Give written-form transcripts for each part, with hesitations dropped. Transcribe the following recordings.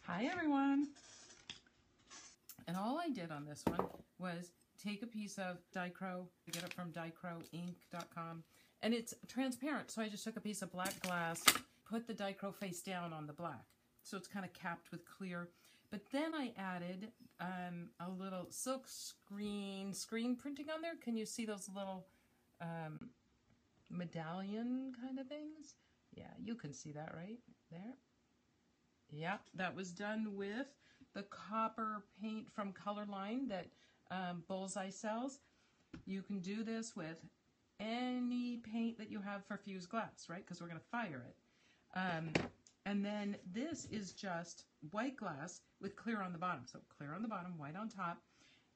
Hi everyone! And all I did on this one was take a piece of Dichro, I get it from dichroink.com, and it's transparent, so I just took a piece of black glass, put the Dichro face down on the black, so it's kind of capped with clear. But then I added a little silk screen printing on there. Can you see those little medallion kind of things? Yeah, you can see that right there. Yeah, that was done with the copper paint from Colorline that Bullseye sells. You can do this with any paint that you have for fused glass, right? Because we're going to fire it. And then this is just white glass with clear on the bottom. So clear on the bottom, white on top.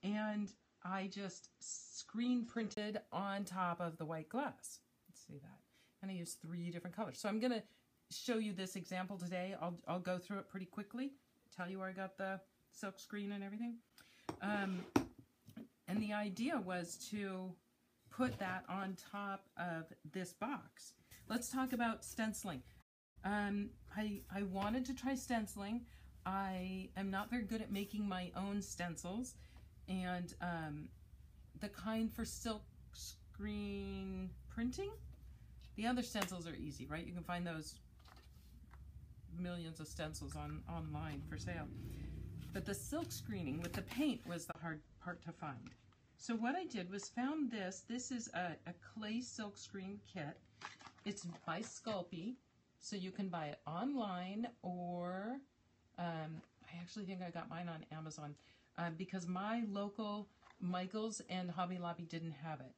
And I just screen printed on top of the white glass. Let's see that. And I used 3 different colors. So I'm going to show you this example today. I'll go through it pretty quickly, tell you where I got the silk screen and everything. And the idea was to put that on top of this box. Let's talk about stenciling. I wanted to try stenciling. I am not very good at making my own stencils, and the kind for silk screen printing, the other stencils are easy, right? You can find those millions of stencils online for sale. But the silk screening with the paint was the hard part to find. So what I did was found this. This is a clay silk screen kit. It's by Sculpey, so you can buy it online, or I actually think I got mine on Amazon because my local Michael's and Hobby Lobby didn't have it.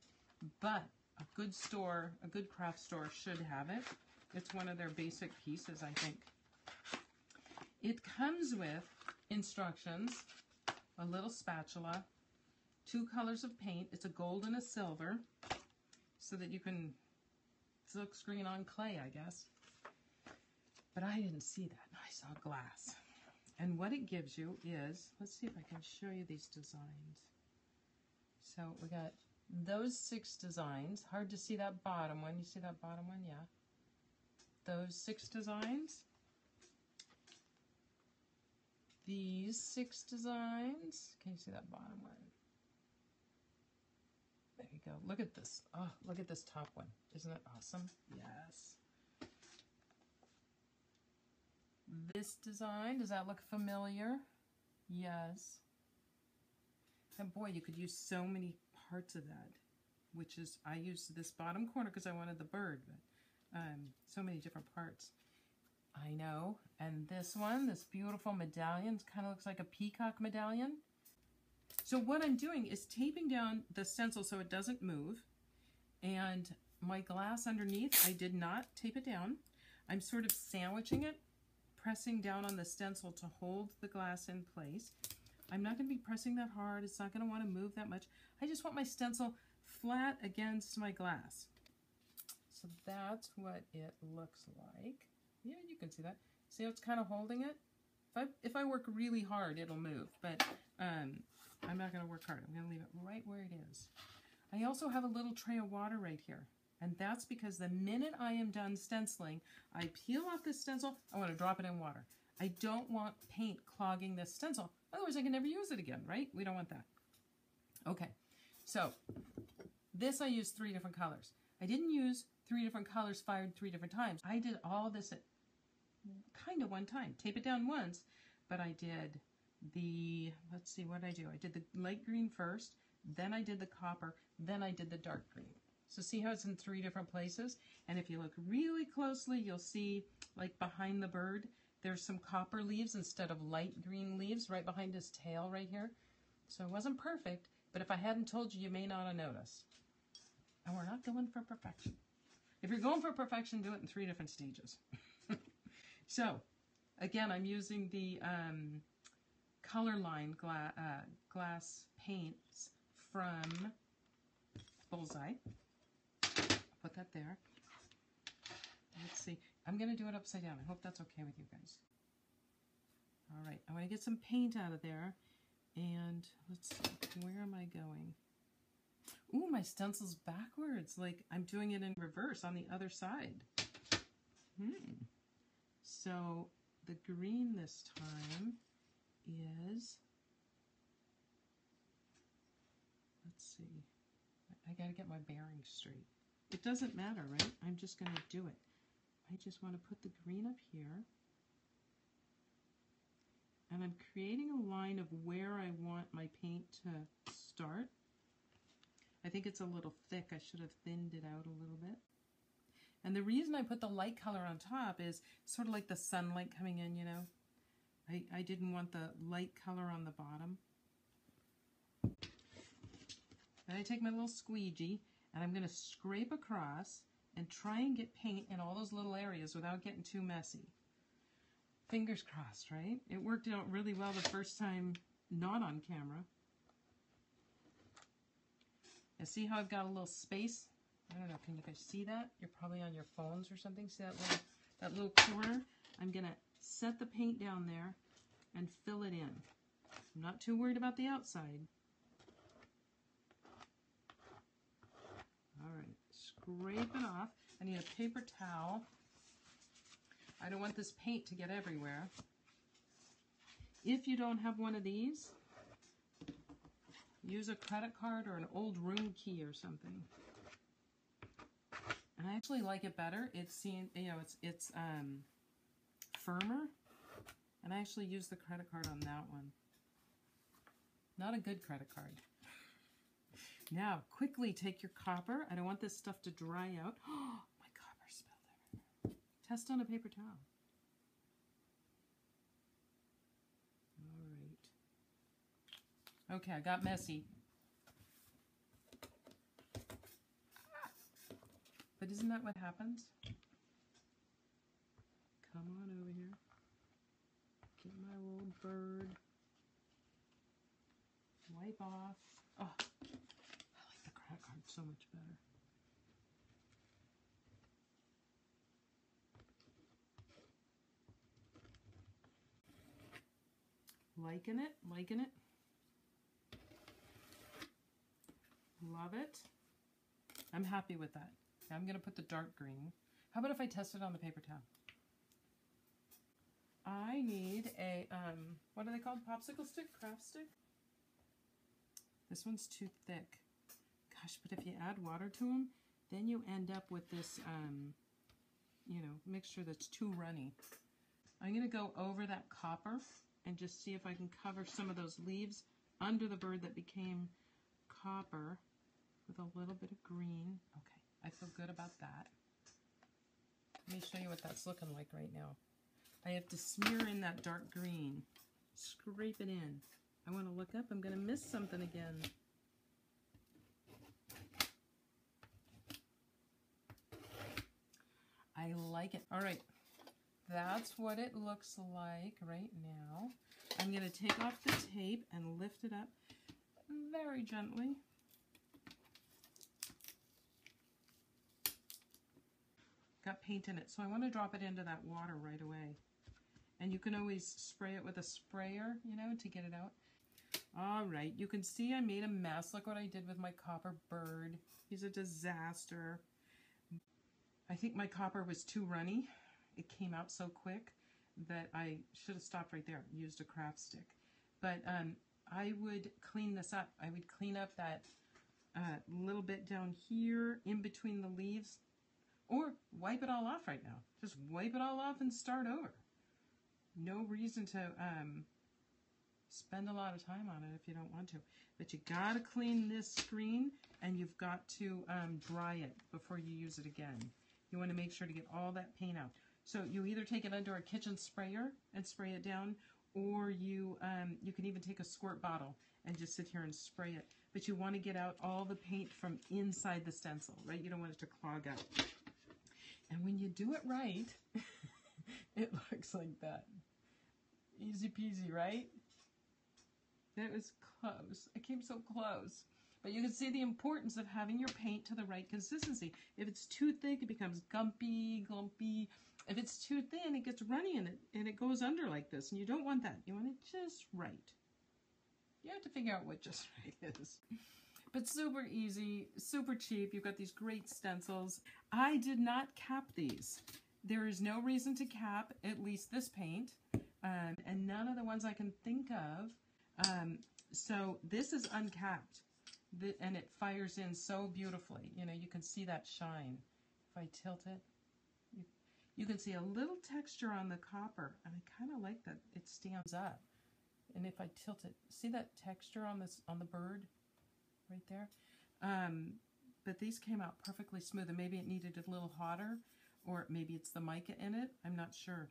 But a good store, a good craft store should have it. It's one of their basic pieces, I think. It comes with instructions, a little spatula, 2 colors of paint. It's a gold and a silver, so that you can silk screen on clay, I guess. But I didn't see that. I saw glass. And what it gives you is, let's see if I can show you these designs. So we got those 6 designs. Hard to see that bottom one. You see that bottom one? Yeah. Those 6 designs. These 6 designs. Can you see that bottom one? There you go. Look at this. Oh, look at this top one. Isn't it awesome? Yes. This design, does that look familiar? Yes. And boy, you could use so many parts of that, which is, I used this bottom corner because I wanted the bird, but so many different parts. I know. And this one, this beautiful medallion, kind of looks like a peacock medallion. So what I'm doing is taping down the stencil so it doesn't move. And my glass underneath, I did not tape it down. I'm sort of sandwiching it, pressing down on the stencil to hold the glass in place. I'm not going to be pressing that hard. It's not going to want to move that much. I just want my stencil flat against my glass. So that's what it looks like. Yeah, you can see that. See how it's kind of holding it? If I work really hard, it'll move, but I'm not going to work hard. I'm going to leave it right where it is. I also have a little tray of water right here, and that's because the minute I am done stenciling, I peel off this stencil, I want to drop it in water. I don't want paint clogging this stencil, otherwise I can never use it again, right? We don't want that. Okay, so this I used 3 different colors. I didn't use 3 different colors fired 3 different times. I did all this at kind of one time. Tape it down once, but I did the, let's see what I do. I did the light green first, then I did the copper, then I did the dark green. So see how it's in 3 different places? And if you look really closely, you'll see, like behind the bird, there's some copper leaves instead of light green leaves right behind his tail right here. So it wasn't perfect, but if I hadn't told you, you may not have noticed. And we're not going for perfection. If you're going for perfection, do it in 3 different stages. So, again, I'm using the Colorline glass paints from Bullseye. Put that there. Let's see. I'm going to do it upside down. I hope that's okay with you guys. All right. I want to get some paint out of there. And let's see. Where am I going? Ooh, my stencil's backwards. Like I'm doing it in reverse on the other side. So the green this time is, let's see, I gotta get my bearings straight. It doesn't matter, right? I'm just gonna do it. I just want to put the green up here. And I'm creating a line of where I want my paint to start. I think it's a little thick. I should have thinned it out a little bit. And the reason I put the light color on top is sort of like the sunlight coming in, you know. I didn't want the light color on the bottom. Then I take my little squeegee and I'm going to scrape across and try and get paint in all those little areas without getting too messy. Fingers crossed, right? It worked out really well the first time not on camera. And see how I've got a little space? I don't know, can you guys see that? You're probably on your phones or something. See that little corner? I'm going to set the paint down there and fill it in. I'm not too worried about the outside. All right, scrape it off. I need a paper towel. I don't want this paint to get everywhere. If you don't have one of these, use a credit card or an old room key or something. And I actually like it better. It's firmer, and I actually use the credit card on that one. Not a good credit card. Now, quickly take your copper. I don't want this stuff to dry out. Oh, my copper spilled everywhere. Test on a paper towel. All right. Okay, I got messy. But isn't that what happens? Come on over here. Get my little bird. Wipe off. Oh, I like the credit card so much better. Liking it, liking it. Love it. I'm happy with that. I'm going to put the dark green. How about if I test it on the paper towel? I need a, what are they called? Popsicle stick? Craft stick? This one's too thick. Gosh, but if you add water to them, then you end up with this, you know, mixture that's too runny. I'm going to go over that copper and just see if I can cover some of those leaves under the bird that became copper with a little bit of green. Okay. I feel good about that. Let me show you what that's looking like right now. I have to smear in that dark green. Scrape it in. I want to look up. I'm going to miss something again. I like it. All right. That's what it looks like right now. I'm going to take off the tape and lift it up very gently. Got paint in it, so I want to drop it into that water right away. And you can always spray it with a sprayer, you know, to get it out. All right, you can see I made a mess. Look what I did with my copper bird. He's a disaster. I think my copper was too runny. It came out so quick that I should have stopped right there, used a craft stick. But I would clean this up. I would clean up that little bit down here in between the leaves. Or wipe it all off right now. Just wipe it all off and start over. No reason to spend a lot of time on it if you don't want to. But you gotta clean this screen and you've got to dry it before you use it again. You want to make sure to get all that paint out. So you either take it under a kitchen sprayer and spray it down, or you can even take a squirt bottle and just sit here and spray it. But you want to get out all the paint from inside the stencil, right? You don't want it to clog up. And when you do it right, it looks like that. Easy peasy, right? That was close. I came so close. But you can see the importance of having your paint to the right consistency. If it's too thick, it becomes gumpy, glumpy. If it's too thin, it gets runny and it goes under like this. And you don't want that. You want it just right. You have to figure out what just right is. But super easy, super cheap. You've got these great stencils. I did not cap these. There is no reason to cap at least this paint, and none of the ones I can think of. So this is uncapped, and it fires in so beautifully. You know, you can see that shine. If I tilt it, you can see a little texture on the copper, and I kind of like that it stands up. And if I tilt it, see that texture on the bird right there? But these came out perfectly smooth, and maybe it needed a little hotter, or maybe it's the mica in it. I'm not sure.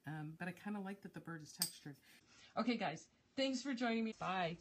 But I kind of like that the bird is textured. Okay, guys, thanks for joining me. Bye.